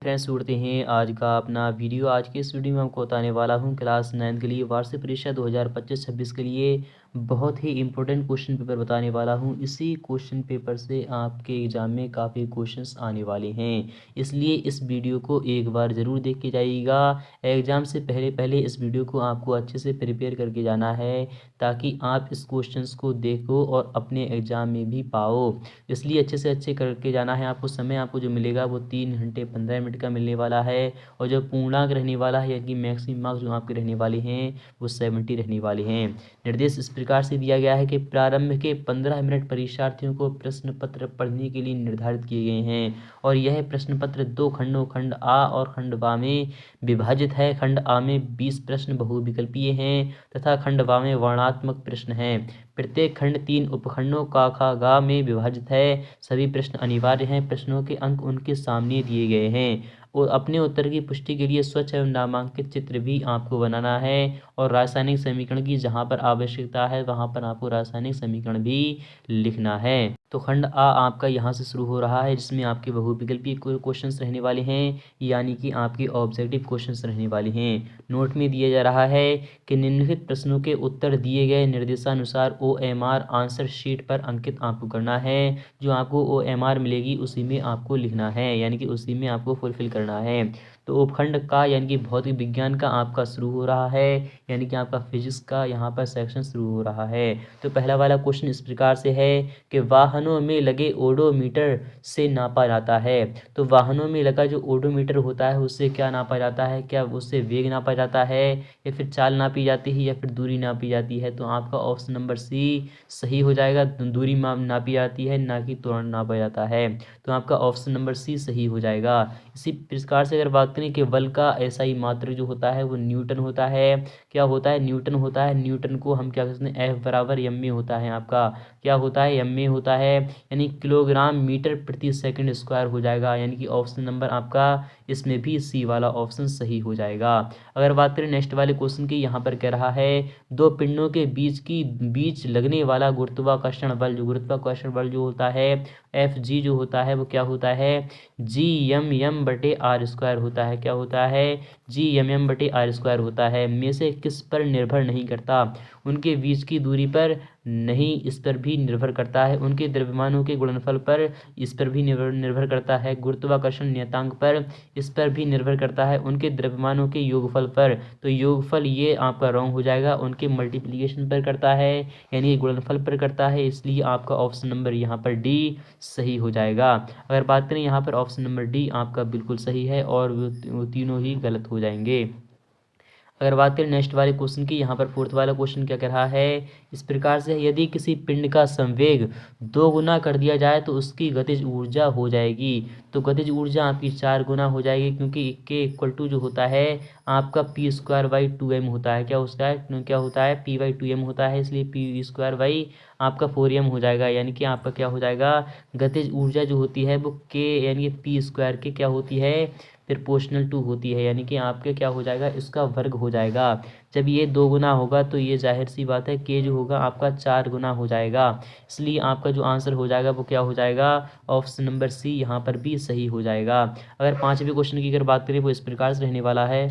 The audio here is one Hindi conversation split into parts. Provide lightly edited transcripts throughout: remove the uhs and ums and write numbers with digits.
फ्रेंड्स छोड़ते हैं आज का अपना वीडियो। आज के इस वीडियो में आपको बताने वाला हूं क्लास 9 के लिए वार्षिक परीक्षा 2025-26 के लिए बहुत ही इंपॉर्टेंट क्वेश्चन पेपर बताने वाला हूं। इसी क्वेश्चन पेपर से आपके एग्जाम में काफ़ी क्वेश्चंस आने वाले हैं, इसलिए इस वीडियो को एक बार ज़रूर देख के जाइएगा। एग्ज़ाम से पहले पहले इस वीडियो को आपको अच्छे से प्रिपेयर करके जाना है, ताकि आप इस क्वेश्चंस को देखो और अपने एग्ज़ाम में भी पाओ। इसलिए अच्छे से अच्छे करके जाना है। आपको समय आपको जो मिलेगा वो 3 घंटे 15 मिनट का मिलने वाला है, और जो पूर्णांक रहने वाला है यानी कि मैक्सिमम मार्क्स जो आपके रहने वाले हैं वो 70 रहने वाले हैं। निर्देश इस प्रकार से दिया गया है कि प्रारंभ के 15 मिनट परीक्षार्थियों को प्रश्न पत्र पढ़ने के लिए निर्धारित किए गए हैं, और यह प्रश्न पत्र 2 खंडों खंड आ और खंड बा में विभाजित है। खंड आ में 20 प्रश्न बहुविकल्पीय हैं तथा खंड बा में वर्णनात्मक प्रश्न हैं। प्रत्येक खंड 3 उपखंडों का खा गा में विभाजित है। सभी प्रश्न अनिवार्य हैं। प्रश्नों के अंक उनके सामने दिए गए हैं, और अपने उत्तर की पुष्टि के लिए स्वच्छ एवं नामांकित चित्र भी आपको बनाना है। और रासायनिक समीकरण की जहां पर आवश्यकता है वहां पर आपको रासायनिक समीकरण भी लिखना है। तो खंड आ आपका यहाँ से शुरू हो रहा है, जिसमें आपके बहुविकल्पीय क्वेश्चंस रहने वाले हैं, यानी कि आपके ऑब्जेक्टिव क्वेश्चंस रहने वाले हैं। नोट में दिया जा रहा है कि निम्नलिखित प्रश्नों के उत्तर दिए गए निर्देशानुसार OMR आंसर शीट पर अंकित आपको करना है। जो आपको OMR मिलेगी उसी में आपको लिखना है, यानी कि उसी में आपको फुलफिल करना है। तो उपखंड का यानी कि भौतिक विज्ञान का आपका शुरू हो रहा है, यानी कि आपका फिजिक्स का यहाँ पर सेक्शन शुरू हो रहा है। तो पहला वाला क्वेश्चन इस प्रकार से है कि वाहनों में लगे ओडोमीटर से नापा जाता है। तो वाहनों में लगा जो ओडोमीटर होता है उससे क्या नापा जाता है? क्या उससे वेग नापा जाता है, या फिर चाल नापी जाती है, या फिर दूरी नापी जाती है? तो आपका ऑप्शन नंबर सी सही हो जाएगा। दूरी नापी जाती है, ना कि त्वरण नापा जाता है। तो आपका ऑप्शन नंबर सी सही हो जाएगा। इसी प्रकार से अगर बात करें कि बल का एसआई मात्रक जो होता है वो न्यूटन होता है। क्या होता है? न्यूटन होता है। न्यूटन को हम क्या कहते हैं? F बराबर एम में होता है। आपका क्या होता है? एम में होता है, यानी किलोग्राम मीटर प्रति सेकंड स्क्वायर हो जाएगा, यानी कि ऑप्शन नंबर आपका इसमें भी सी वाला ऑप्शन सही हो जाएगा। अगर बात करें नेक्स्ट वाले क्वेश्चन की, यहाँ पर कह रहा है दो पिंडों के बीच लगने वाला गुरुत्वाकर्षण बल जो होता है Fg जो होता है वो क्या होता है? Gm/r² होता है। क्या होता है? Gm/r² होता है। में से किस पर निर्भर नहीं करता? उनके बीच की दूरी पर नहीं, इस पर भी निर्भर करता है। उनके द्रव्यमानों के गुणनफल पर, इस पर भी निर्भर करता है। गुरुत्वाकर्षण नियतांक पर, इस पर भी निर्भर करता है। उनके द्रव्यमानों के योगफल पर, तो योगफल ये आपका रॉन्ग हो जाएगा। उनके मल्टीप्लिकेशन पर करता है, यानी गुणनफल पर करता है, इसलिए आपका ऑप्शन नंबर यहाँ पर डी सही हो जाएगा। अगर बात करें यहाँ पर ऑप्शन नंबर डी आपका बिल्कुल सही है, और वो तीनों ही गलत हो जाएंगे। अगर बात करें नेक्स्ट वाले क्वेश्चन की, यहाँ पर फोर्थ वाला क्वेश्चन क्या कह रहा है इस प्रकार से, यदि किसी पिंड का संवेग 2 गुना कर दिया जाए तो उसकी गतिज ऊर्जा हो जाएगी। तो गतिज ऊर्जा आपकी 4 गुना हो जाएगी, क्योंकि के इक्वल टू जो होता है आपका p²/2m होता है। क्या होता है? p/2m होता है, इसलिए p² आपका 4m हो जाएगा। यानी कि आपका क्या हो जाएगा? गतिज ऊर्जा जो होती है वो k यानी कि p² के क्या होती है? प्रोपोर्शनल टू होती है, यानी कि आपके क्या हो जाएगा? इसका वर्ग हो जाएगा। जब ये 2 गुना होगा तो ये जाहिर सी बात है के जो होगा आपका 4 गुना हो जाएगा। इसलिए आपका जो आंसर हो जाएगा वो क्या हो जाएगा? ऑप्शन नंबर सी यहाँ पर भी सही हो जाएगा। अगर पांचवें क्वेश्चन की अगर बात करें वो इस प्रकार से रहने वाला है।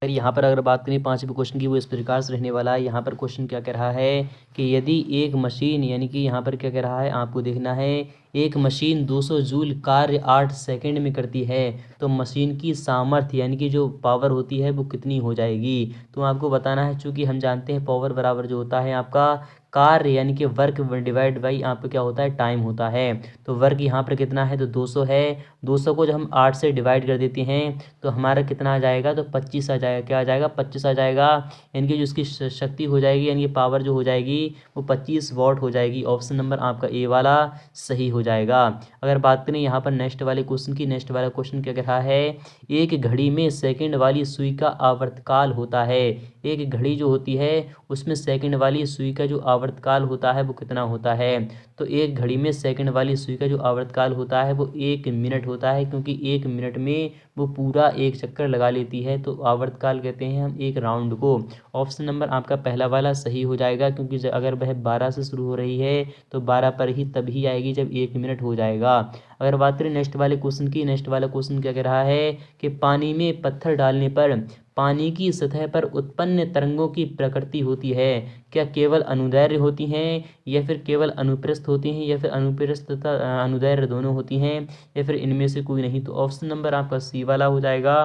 अगर बात करें पांचवें क्वेश्चन की, वो इस प्रकार से रहने वाला है। यहाँ पर क्वेश्चन क्या कह रहा है कि यदि एक मशीन, यानी कि यहाँ पर क्या कह रहा है आपको देखना है, एक मशीन 200 जूल कार्य 8 सेकंड में करती है, तो मशीन की सामर्थ्य यानी कि जो पावर होती है वो कितनी हो जाएगी? तो आपको बताना है, चूंकि हम जानते हैं पावर बराबर जो होता है आपका कार्य यानी कि वर्क डिवाइड बाई आपका क्या होता है? टाइम होता है। तो वर्क यहाँ पर कितना है? तो 200 है। 200 को जब हम 8 से डिवाइड कर देते हैं तो हमारा कितना आ जाएगा? तो 25 आ जाएगा। क्या आ जाएगा? 25 आ जाएगा, यानी कि जो उसकी शक्ति हो जाएगी यानी कि पावर जो हो जाएगी वो 25 वॉट हो जाएगी। ऑप्शन नंबर आपका ए वाला सही हो जाएगा। अगर बात करें यहाँ पर नेक्स्ट वाले क्वेश्चन की, नेक्स्ट वाला क्वेश्चन क्या कह रहा है, एक घड़ी में सेकंड वाली सुई का आवर्तकाल होता है। एक घड़ी जो होती है उसमें सेकंड वाली सुई का जो आवर्तकाल होता है वो कितना होता है? तो एक घड़ी में सेकंड वाली सुई का जो आवर्तकाल होता है वो 1 मिनट होता है, क्योंकि 1 मिनट में वो पूरा एक चक्कर लगा लेती है, तो आवर्तकाल कहते हैं हम एक राउंड को। ऑप्शन नंबर आपका पहला वाला सही हो जाएगा, क्योंकि अगर वह 12 से शुरू हो रही है तो 12 पर ही तभी आएगी जब 1 मिनट हो जाएगा। अगर बात करें नेक्स्ट वाले क्वेश्चन की, नेक्स्ट वाला क्वेश्चन क्या कह रहा है कि पानी में पत्थर डालने पर पानी की सतह पर उत्पन्न तरंगों की प्रकृति होती है, क्या केवल अनुदैर्ध्य होती हैं या फिर केवल अनुप्रस्थ होती हैं या फिर अनुप्रस्थ तथा अनुदैर्ध्य दोनों होती हैं या फिर इनमें से कोई नहीं। तो ऑप्शन नंबर आपका सी वाला हो जाएगा।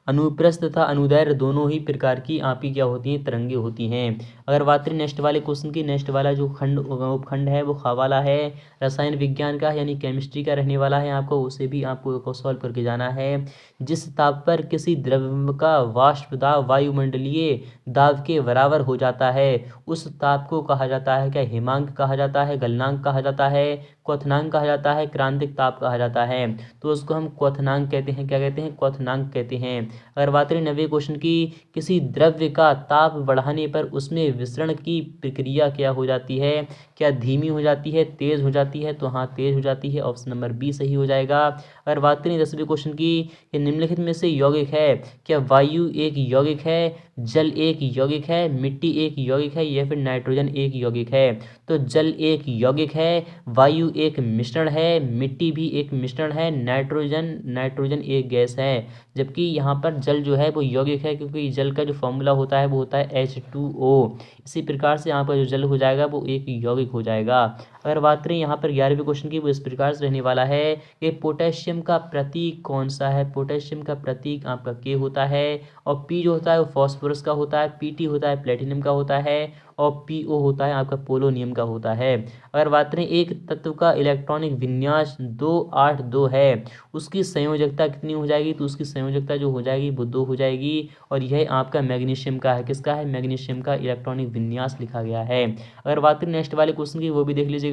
अनुप्रस्थ तथा अनुदैर्ध्य दोनों ही प्रकार की आपकी क्या होती हैं, तरंगे होती हैं। अगर बात करें नेक्स्ट वाले क्वेश्चन की, नेक्स्ट वाला जो उपखंड है वो खा वाला है, रसायन विज्ञान का यानी केमिस्ट्री का रहने वाला है। आपको उसे भी आपको सॉल्व करके जाना है। जिस ताप पर किसी द्रव्य का वाष्प दाब वायुमंडलीय दाब के बराबर हो जाता है उस ताप को कहा जाता है क्या, हिमांक कहा जाता है, गलनांक कहा जाता है, क्वथनांक कहा जाता है, क्रांतिक ताप कहा जाता है। तो उसको हम क्वथनांक कहते हैं। क्या कहते हैं, क्वथनांक कहते हैं। अगर बात करें 90 क्वेश्चन की, किसी द्रव्य का ताप बढ़ाने पर उसमें विसरण की प्रक्रिया क्या हो जाती है, क्या धीमी हो जाती है, तेज हो जाती है। तो हाँ, तेज हो जाती है। ऑप्शन नंबर बी सही हो जाएगा। अगर बात करें 10वें क्वेश्चन की, कि निम्नलिखित में से यौगिक है, क्या वायु एक यौगिक है, जल एक यौगिक है, मिट्टी एक यौगिक है या फिर नाइट्रोजन एक यौगिक है। तो जल एक यौगिक है, वायु एक मिश्रण है, मिट्टी भी एक मिश्रण है, नाइट्रोजन एक गैस है। जबकि यहाँ पर जल जो है वो यौगिक है, क्योंकि जल का जो फॉर्मूला होता है वो होता है H2O। इसी प्रकार से यहाँ पर जो जल हो जाएगा वो एक यौगिक हो जाएगा। अगर बात करें यहाँ पर 11वें क्वेश्चन की, वो इस प्रकार से रहने वाला है कि पोटेशियम का प्रतीक कौन सा है। पोटेशियम का प्रतीक आपका K होता है, और P जो होता है वो फास्फोरस का होता है, PT होता है प्लेटिनम का होता है, और PO होता है आपका पोलोनियम का होता है। अगर बात करें एक तत्व का इलेक्ट्रॉनिक विन्यास 282 है, उसकी संयोजकता कितनी हो जाएगी। तो उसकी संयोजकता जो हो जाएगी वो 2 हो जाएगी, और यह आपका मैग्नीशियम का है। किसका है, मैग्नीशियम का इलेक्ट्रॉनिक विन्यास लिखा गया है। अगर बात करें नेक्स्ट वाले क्वेश्चन की, वो भी देख लीजिएगा।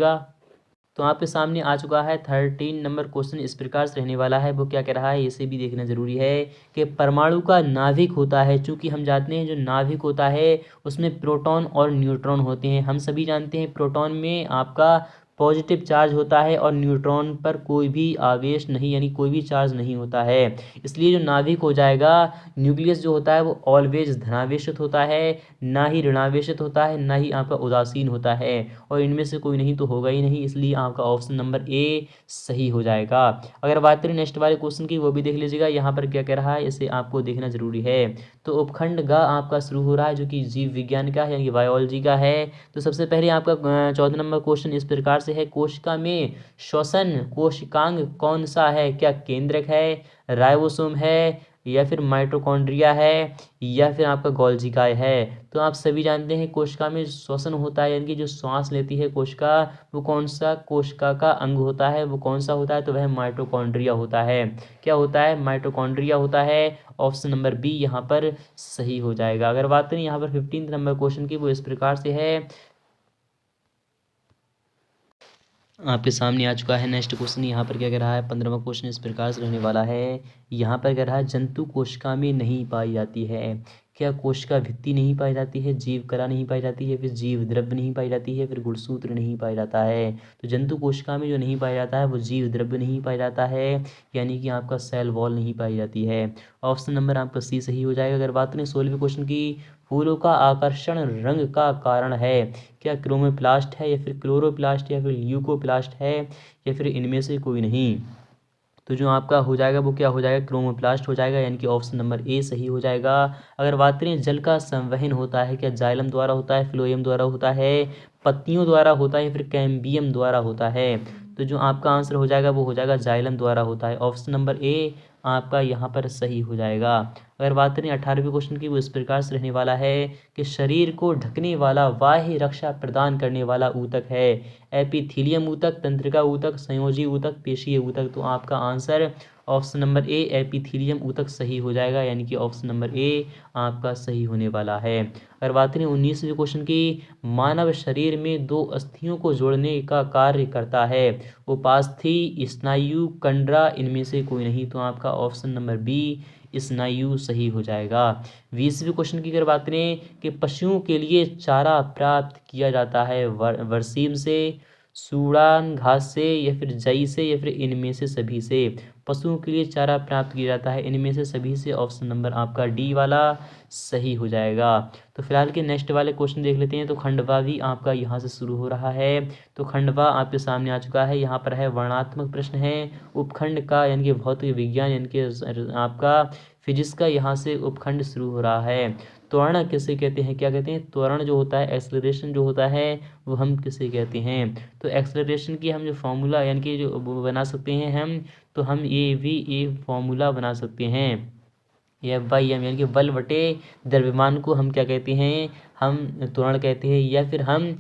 तो आपके सामने आ चुका है 13 नंबर क्वेश्चन। इस प्रकार से रहने वाला है। वो क्या कह रहा है, इसे भी देखना जरूरी है कि परमाणु का नाभिक होता है। चूंकि हम जानते हैं जो नाभिक होता है उसमें प्रोटॉन और न्यूट्रॉन होते हैं। हम सभी जानते हैं प्रोटॉन में आपका पॉजिटिव चार्ज होता है और न्यूट्रॉन पर कोई भी आवेश नहीं, यानी कोई भी चार्ज नहीं होता है। इसलिए जो नाभिक हो जाएगा, न्यूक्लियस जो होता है वो ऑलवेज धनावेशित होता है, ना ही ऋणावेशित होता है, ना ही आपका उदासीन होता है। और इनमें से कोई नहीं तो होगा ही नहीं, इसलिए आपका ऑप्शन नंबर ए सही हो जाएगा। अगर बात करें नेक्स्ट वाले क्वेश्चन की, वो भी देख लीजिएगा। यहाँ पर क्या कह रहा है, इसे आपको देखना जरूरी है। तो उपखंड ग आपका शुरू हो रहा है, जो कि जीव विज्ञान का है यानी बायोलॉजी का है। तो सबसे पहले आपका 14 नंबर क्वेश्चन इस प्रकार से है, कोशिका में श्वसन कोशिकांग कौन सा है। क्या केंद्रक है, राइबोसोम है, या फिर माइटोकॉन्ड्रिया है, या फिर आपका गोल्जिकाय है। तो आप सभी जानते हैं कोशिका में श्वसन होता है, यानी कि जो श्वास लेती है कोशिका, वो कौन सा कोशिका का अंग होता है, वो कौन सा होता है। तो वह माइटोकॉन्ड्रिया होता है। क्या होता है, माइटोकॉन्ड्रिया होता है। ऑप्शन नंबर बी यहाँ पर सही हो जाएगा। अगर बात करें यहाँ पर 15 नंबर क्वेश्चन की, वो इस प्रकार से है, आपके सामने आ चुका है नेक्स्ट क्वेश्चन। यहाँ पर क्या कह रहा है, 15वां क्वेश्चन इस प्रकार से रहने वाला है। यहाँ पर कह रहा है जंतु कोशिका में नहीं पाई जाती है। क्या कोशिका भित्ति नहीं पाई जाती है, जीव कला नहीं पाई जाती है, फिर जीव द्रव्य नहीं पाई जाती है, फिर गुणसूत्र नहीं पाया जाता है। तो जंतु कोशिका में जो नहीं पाया जाता है वो जीव द्रव्य नहीं पाया जाता है, यानी कि आपका सेल वॉल नहीं पाई जाती है। ऑप्शन नंबर आपका सी सही हो जाएगा। अगर बात करें 16वें क्वेश्चन की, फूलों का आकर्षण रंग का कारण है। क्या क्रोमोप्लास्ट है, या फिर क्लोरोप्लास्ट, या फिर ल्यूकोप्लास्ट है, या फिर इनमें से कोई नहीं। तो जो आपका हो जाएगा वो क्या हो जाएगा, क्रोमोप्लास्ट हो जाएगा, यानी कि ऑप्शन नंबर ए सही हो जाएगा। अगर बात करें जल का संवहन होता है, क्या जाइलम द्वारा होता है, फ्लोएम द्वारा होता है, पत्तियों द्वारा होता है, या फिर कैम्बियम द्वारा होता है। तो जो आपका आंसर हो जाएगा वो हो जाएगा जाइलम द्वारा होता है। ऑप्शन नंबर ए आपका यहाँ पर सही हो जाएगा। अगर बात करें 18वें क्वेश्चन की, वो इस प्रकार से रहने वाला है कि शरीर को ढकने वाला, बाह्य रक्षा प्रदान करने वाला ऊतक है। एपिथीलियम ऊतक, तंत्रिका ऊतक, संयोजी ऊतक, पेशीय ऊतक। तो आपका answer option number A epithelium ऊतक सही हो जाएगा, यानी कि ऑप्शन नंबर ए आपका सही होने वाला है। अगर बात करें 19वें क्वेश्चन की, मानव शरीर में 2 अस्थियों को जोड़ने का कार्य करता है। उपास्थि, स्नायु, कंडरा, इनमें से कोई नहीं। तो आपका ऑप्शन नंबर बी स्नायु सही हो जाएगा। 20वें क्वेश्चन की अगर बात करें कि पशुओं के लिए चारा प्राप्त किया जाता है बरसीम से, सूड़ान घास से, या फिर जई से, या फिर इनमें से सभी से। पशुओं के लिए चारा प्राप्त किया जाता है इनमें से सभी से। ऑप्शन नंबर आपका डी वाला सही हो जाएगा। तो फिलहाल के नेक्स्ट वाले क्वेश्चन देख लेते हैं। तो खंडवा भी आपका यहाँ से शुरू हो रहा है। तो खंडवा आपके सामने आ चुका है। यहाँ पर है वर्णनात्मक प्रश्न है उपखंड का, यानी कि भौतिक विज्ञान यानी कि आपका फिजिक्स का यहाँ से उपखंड शुरू हो रहा है। त्वरण किसे कहते हैं, क्या कहते हैं, त्वरण जो होता है, एक्सेलरेशन जो होता है, वो हम किसे कहते हैं। तो एक्सेलरेशन की हम जो फॉर्मूला यानी कि जो बना सकते हैं हम, तो हम ये फॉर्मूला बना सकते हैं। F/m यानी कि बल बटे द्रव्यमान को हम क्या कहते हैं, हम त्वरण कहते हैं। या फिर हम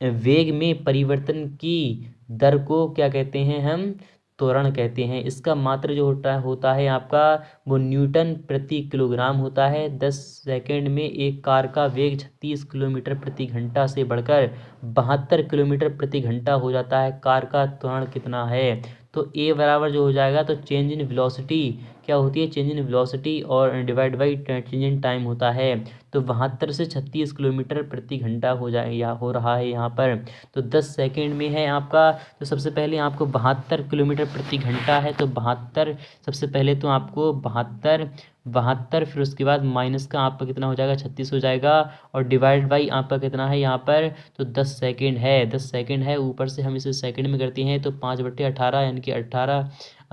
वेग में परिवर्तन की दर को क्या कहते हैं, हम त्वरण कहते हैं। इसका मात्रा जो होता है आपका, वो न्यूटन प्रति किलोग्राम होता है। 10 सेकंड में एक कार का वेग 36 किलोमीटर प्रति घंटा से बढ़कर 72 किलोमीटर प्रति घंटा हो जाता है। कार का त्वरण कितना है, तो ए बराबर जो हो जाएगा, तो चेंज इन वेलोसिटी क्या होती है, चेंज इन वेलोसिटी और divide by change in time होता है। तो 72 से 36 किलोमीटर प्रति घंटा हो रहा है यहाँ पर। तो 10 सेकंड में है आपका, तो सबसे पहले आपको 72 किलोमीटर प्रति घंटा है, तो 72 सबसे पहले तो आपको 72 फिर उसके बाद माइनस का आपका कितना हो जाएगा, 36 हो जाएगा, और डिवाइड बाई आपका कितना है यहाँ पर, तो 10 सेकंड है। 10 सेकंड है, ऊपर से हम इसे सेकंड में करते हैं, तो 5/18 यानी कि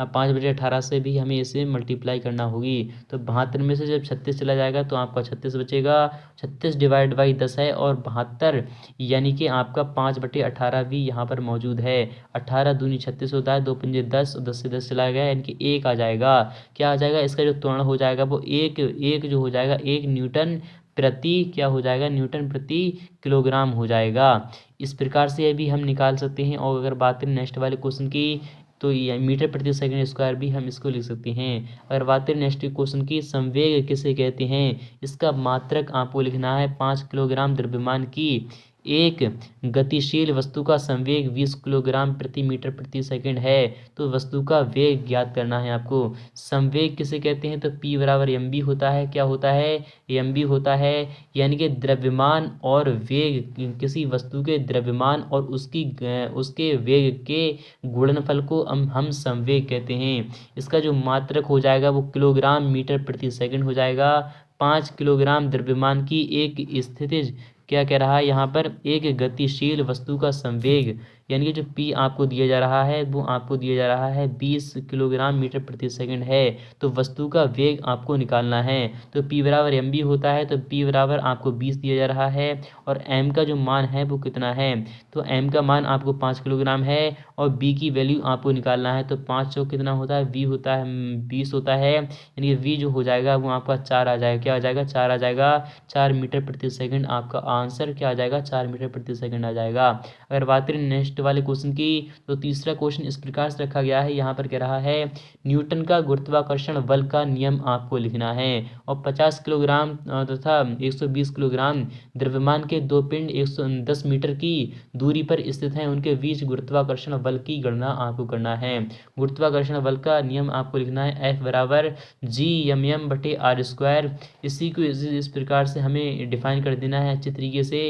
5/18 से भी हमें इसे मल्टीप्लाई करना होगी। तो 72 में से जब 36 चला जाएगा तो आपका 36 बचेगा। 36 डिवाइड बाई 10 है, और 72 यानी कि आपका 5/18 भी यहाँ पर मौजूद है। 18 दूनी 36 होता है, 2 पंजे 10, और 10 से 10 चला गया, यानी कि 1 आ जाएगा। क्या आ जाएगा, इसका जो त्वरण हो जाएगा वो एक जो हो जाएगा, 1 न्यूटन प्रति क्या हो जाएगा, न्यूटन प्रति किलोग्राम हो जाएगा। इस प्रकार से ये भी हम निकाल सकते हैं। और अगर बात करें नेक्स्ट वाले क्वेश्चन की, तो ये मीटर प्रति सेकंड स्क्वायर भी हम इसको लिख सकते हैं। अगर बात करें नेक्स्ट क्वेश्चन की, संवेग किसे कहते हैं, इसका मात्रक आपको लिखना है। 5 किलोग्राम द्रव्यमान की एक गतिशील वस्तु का संवेग 20 किलोग्राम प्रति मीटर प्रति सेकंड है। तो वस्तु का वेग ज्ञात करना है आपको। संवेग किसे कहते हैं, तो P बराबर mv होता है। क्या होता है, mv होता है, यानी कि द्रव्यमान और वेग, किसी वस्तु के द्रव्यमान और उसके वेग के गुणनफल को हम संवेग कहते हैं। इसका जो मात्रक हो जाएगा वो किलोग्राम मीटर प्रति सेकंड हो जाएगा। 5 किलोग्राम द्रव्यमान की एक स्थितिज क्या कह रहा है यहाँ पर, एक गतिशील वस्तु का संवेग, यानी कि जो P आपको दिया जा रहा है वो आपको दिया जा रहा है 20 किलोग्राम मीटर प्रति सेकंड है। तो वस्तु का वेग आपको निकालना है। तो P बराबर mv होता है, तो P बराबर आपको 20 दिया जा रहा है, और m का जो मान है वो कितना है, तो m का मान आपको 5 किलोग्राम है, और b की वैल्यू आपको निकालना है। तो 5 चौक कितना होता है, v होता है 20 होता है, यानी कि v जो हो जाएगा वो आपका 4 आ जाएगा। क्या आ जाएगा, 4 आ जाएगा। 4 मीटर प्रति सेकंड आपका आंसर क्या आ जाएगा, 4 मीटर प्रति सेकंड आ जाएगा। अगर बात करें नेक्स्ट वाले क्वेश्चन की, तो तीसरा क्वेश्चन इस प्रकार से रखा गया है। यहाँ पर कह रहा है न्यूटन का गुरुत्वाकर्षण बल का नियम आपको लिखना है, और 50 किलोग्राम तथा 120 किलोग्राम द्रव्यमान के दो पिंड 110 मीटर की दूरी पर स्थित हैं, उनके बीच गुरुत्वाकर्षण बल की गणना आपको करना है। गुरुत्वाकर्षण बल का नियम आपको लिखना है, F बराबर G/m/r²। इसी को इस प्रकार से हमें डिफाइन कर देना है अच्छे तरीके से।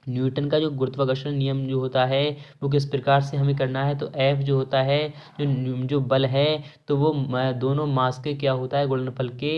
न्यूटन का जो गुरुत्वाकर्षण नियम जो होता है वो किस प्रकार से हमें करना है, तो F जो होता है, जो बल है, तो वो दोनों मास के क्या होता है, गुणनफल के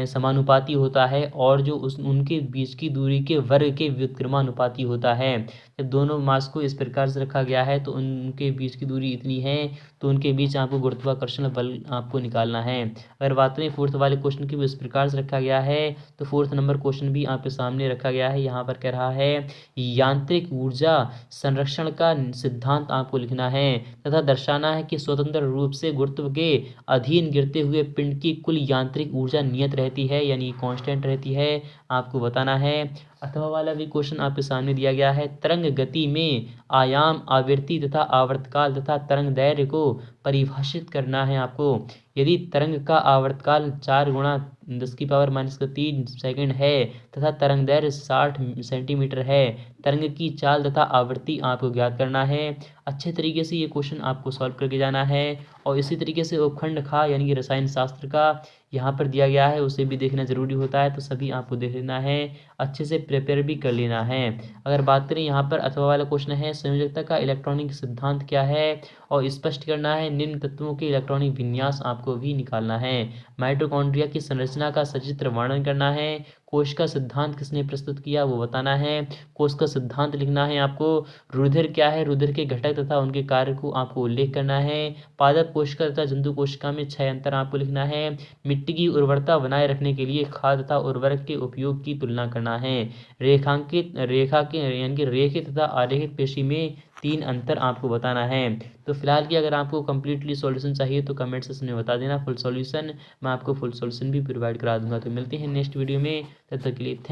समानुपाती होता है, और जो उनके बीच की दूरी के वर्ग के व्युत्क्रमानुपाती होता है। जब दोनों मास को इस प्रकार से रखा गया है तो उनके बीच की दूरी इतनी है, तो उनके बीच आपको गुरुत्वाकर्षण बल आपको निकालना है। अगर बात करें फोर्थ वाले क्वेश्चन की, भी इस प्रकार से रखा गया है। तो फोर्थ नंबर क्वेश्चन भी आपके सामने रखा गया है। यहाँ पर कह रहा है यांत्रिक ऊर्जा संरक्षण का सिद्धांत आपको लिखना है, तथा दर्शाना है कि स्वतंत्र रूप से गुरुत्व के अधीन गिरते हुए पिंड की कुल यांत्रिक ऊर्जा नियत रहती है, यानी कांस्टेंट रहती है, आपको बताना है। अथवा वाला भी क्वेश्चन आपके सामने दिया गया है। तरंग गति में आयाम, आवृत्ति तथा आवर्तकाल तथा तरंग दैर्घ्य को परिभाषित करना है आपको। यदि तरंग का आवर्तकाल 4 गुणा 10⁻³ सेकंड है तथा तरंग दैर्घ्य 60 सेंटीमीटर है, तरंग की चाल तथा आवृत्ति आपको ज्ञात करना है। अच्छे तरीके से ये क्वेश्चन आपको सॉल्व करके जाना है। और इसी तरीके से उपखंड खा यानी कि रसायन शास्त्र का यहाँ पर दिया गया है, उसे भी देखना जरूरी होता है, तो सभी आपको देख लेना है, अच्छे से प्रिपेयर भी कर लेना है। अगर बात करें यहाँ पर अथवा वाला क्वेश्चन है, संयोजकता का इलेक्ट्रॉनिक सिद्धांत क्या है, और स्पष्ट करना है निम्न तत्वों के इलेक्ट्रॉनिक विन्यास आपको भी निकालना है। माइटोकॉन्ड्रिया की संरचना का सचित्र वर्णन करना है। कोश का सिद्धांत किसने प्रस्तुत किया वो बताना है। कोश का सिद्धांत लिखना है आपको। रुधिर क्या है, रुधिर के घटक तथा उनके कार्य को आपको उल्लेख करना है। पादप कोशिका तथा जंतु कोशिका में 6 अंतर आपको लिखना है। मिट्टी की उर्वरता बनाए रखने के लिए खाद तथा उर्वरक के उपयोग की तुलना करना है। रेखांकित रेखा के यानी कि रेखित तथा आरेखित पेशी में 3 अंतर आपको बताना है। तो फिलहाल की अगर आपको कंप्लीटली सॉल्यूशन चाहिए तो कमेंट सेक्शन में बता देना फुल सॉल्यूशन, मैं आपको फुल सॉल्यूशन भी प्रोवाइड करा दूंगा। तो मिलते हैं नेक्स्ट वीडियो में, तब तक के लिए थैंक